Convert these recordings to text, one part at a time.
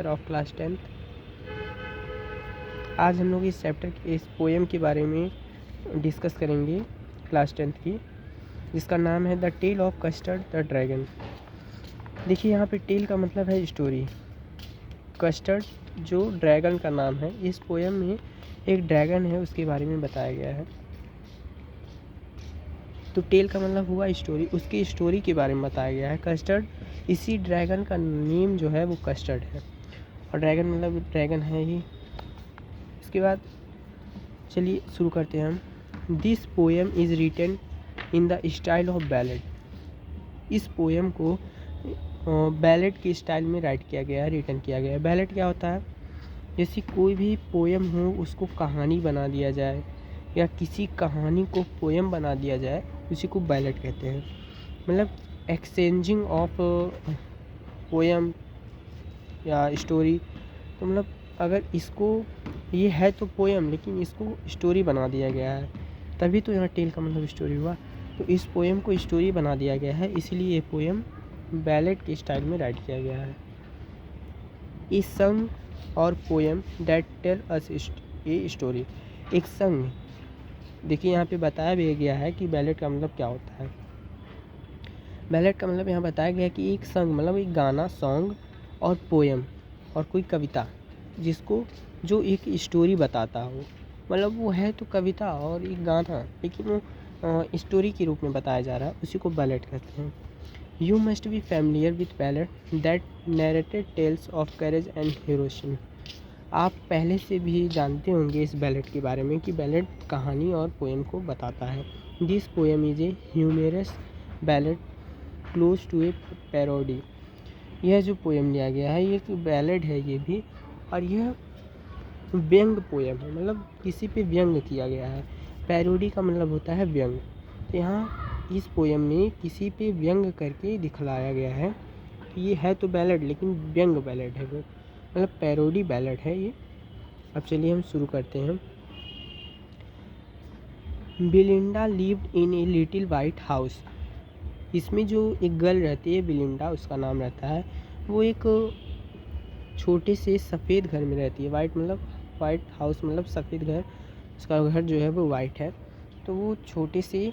Of class 10th। आज हम लोग इस चैप्टर इस पोएम के बारे में डिस्कस करेंगे क्लास 10th की, जिसका नाम है the tale of Custard the dragon. देखिए यहाँ पे टेल का मतलब है स्टोरी, कस्टर्ड जो ड्रैगन का नाम है। इस पोएम में एक ड्रैगन है, उसके बारे में बताया गया है। तो टेल का मतलब हुआ स्टोरी, उसकी स्टोरी के बारे में बताया गया है। कस्टर्ड, इसी ड्रैगन का नेम जो है वो कस्टर्ड है, और ड्रैगन मतलब ड्रैगन है ही। इसके बाद चलिए शुरू करते हैं हम। This poem is written in the style of ballad. इस पोएम को बैलेड के स्टाइल में राइट किया गया है, रिटन किया गया है। बैलेड क्या होता है? जैसे कोई भी पोएम हो उसको कहानी बना दिया जाए, या किसी कहानी को पोएम बना दिया जाए, उसी को बैलेड कहते हैं। मतलब एक्सचेंजिंग ऑफ पोएम या स्टोरी। तो मतलब अगर इसको ये है तो पोएम, लेकिन इसको स्टोरी बना दिया गया है, तभी तो यहाँ टेल का मतलब स्टोरी हुआ। तो इस पोएम को स्टोरी बना दिया गया है, इसलिए ये पोएम बैलेड के स्टाइल में राइट किया गया है। इस संग और poem that tell us a story. एक संग, देखिए यहाँ पे बताया भी गया है कि बैलेड का मतलब क्या होता है। बैलेड का मतलब यहाँ बताया गया है कि एक संग मतलब एक गाना, सॉन्ग, और पोएम और कोई कविता, जिसको जो एक स्टोरी बताता हो। मतलब वो है तो कविता और एक गाना, लेकिन वो स्टोरी के रूप में बताया जा रहा है, उसी को बैलेड कहते हैं। You must be familiar with ballad that narrated tales of courage and heroism. आप पहले से भी जानते होंगे इस बैलेड के बारे में कि बैलेड कहानी और पोएम को बताता है। This poem is a humorous ballad close to a parody. यह जो पोएम लिया गया है ये एक बैलेड है ये भी, और यह व्यंग पोएम है, मतलब किसी पे व्यंग किया गया है। पैरोडी का मतलब होता है व्यंग। तो यहाँ इस पोएम में किसी पे व्यंग करके दिखलाया गया है। तो ये है तो बैलेड, लेकिन व्यंग बैलेड है वो, मतलब पैरोडी बैलेड है ये। अब चलिए हम शुरू करते हैं। Belinda lived in a little white house. इसमें जो एक गर्ल रहती है बिलिंडा, उसका नाम रहता है, वो एक छोटे से सफ़ेद घर में रहती है। वाइट मतलब वाइट हाउस मतलब सफ़ेद घर, उसका घर जो है वो वाइट है। तो वो छोटे से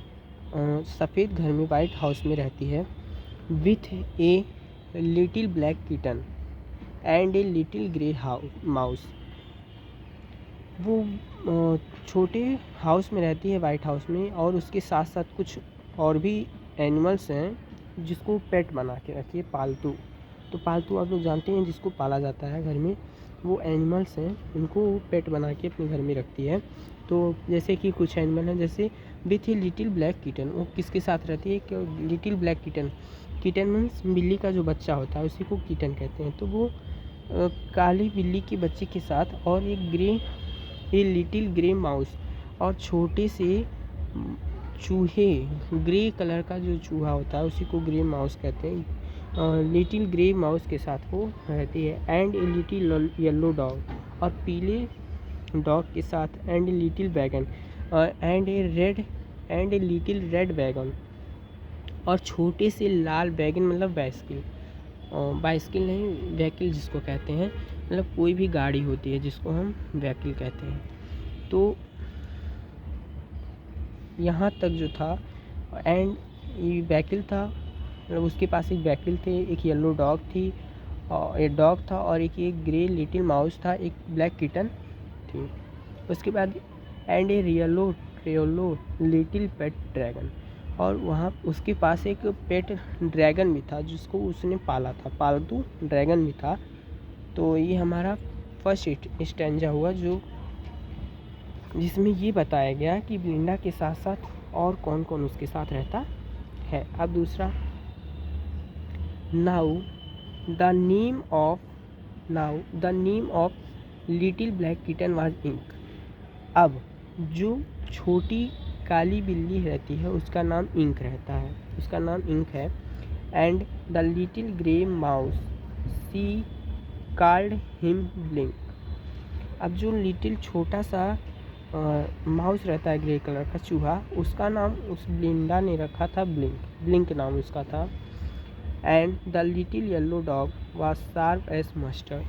सफ़ेद घर में, वाइट हाउस में रहती है। With a little black kitten and a little grey mouse. वो छोटे हाउस में रहती है, वाइट हाउस में, और उसके साथ साथ कुछ और भी एनिमल्स हैं जिसको पेट बना के रखी है, पालतू। तो पालतू आप लोग जानते हैं जिसको पाला जाता है घर में, वो एनिमल्स हैं, उनको पेट बना के अपने घर में रखती है। तो जैसे कि कुछ एनिमल हैं, जैसे with a little black kitten, वो किसके साथ रहती है? एक little black kitten. Kitten means बिल्ली का जो बच्चा होता है, उसी को किटन कहते हैं। तो वो काली बिल्ली के बच्चे के साथ, और ए लिटिल ग्रे माउस, और छोटे से चूहे, ग्रे कलर का जो चूहा होता है उसी को ग्रे माउस कहते हैं। लिटिल ग्रे माउस के साथ वो रहती है। And a little yellow dog, और पीले डॉग के साथ। And a little wagon, and a little red wagon, और छोटे से लाल वैगन मतलब बाइस्किल, बाइस्किल नहीं, व्हीकल जिसको कहते हैं, मतलब कोई भी गाड़ी होती है जिसको हम व्हीकल कहते हैं। तो यहाँ तक जो था, एंड ये व्हीकल था, मतलब उसके पास एक व्हीकल थे, एक येलो डॉग थी, और एक डॉग था, और एक ग्रे लिटिल माउस था, एक ब्लैक किटन थी। उसके बाद and A yellow little pet dragon, और वहाँ उसके पास एक पेट ड्रैगन भी था जिसको उसने पाला था, पालतू ड्रैगन भी था। तो ये हमारा फर्स्ट स्टैंजा हुआ, जो जिसमें ये बताया गया कि बिलिंडा के साथ साथ और कौन कौन उसके साथ रहता है। अब दूसरा, now the name of little black kitten was Ink. अब जो छोटी काली बिल्ली रहती है उसका नाम इंक रहता है, उसका नाम इंक है। And the little grey mouse she called him Blink. अब जो लिटिल छोटा सा माउस रहता है, ग्रे कलर का चूहा, उसका नाम उस बिलिंडा ने रखा था ब्लिंक, ब्लिंक नाम उसका था। And the little yellow dog was sharp as Mustard.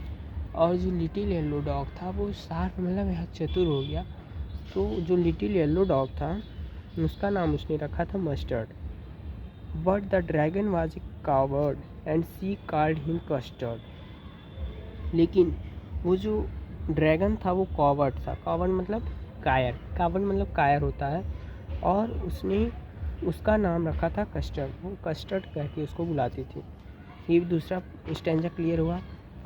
और जो लिटिल येलो डॉग था वो शार्प मतलब यहाँ चतुर हो गया। तो जो लिटिल येलो डॉग था उसका नाम उसने रखा था Mustard. But the dragon was a coward and she called him Custard. लेकिन वो जो ड्रैगन था वो कॉवर्ड था। कॉवर्ड मतलब कायर, कावर्ड मतलब कायर होता है। और उसने उसका नाम रखा था कस्टर्ड। वो कस्टर्ड कह के उसको बुलाती थी। ये दूसरा स्टैंजा क्लियर हुआ।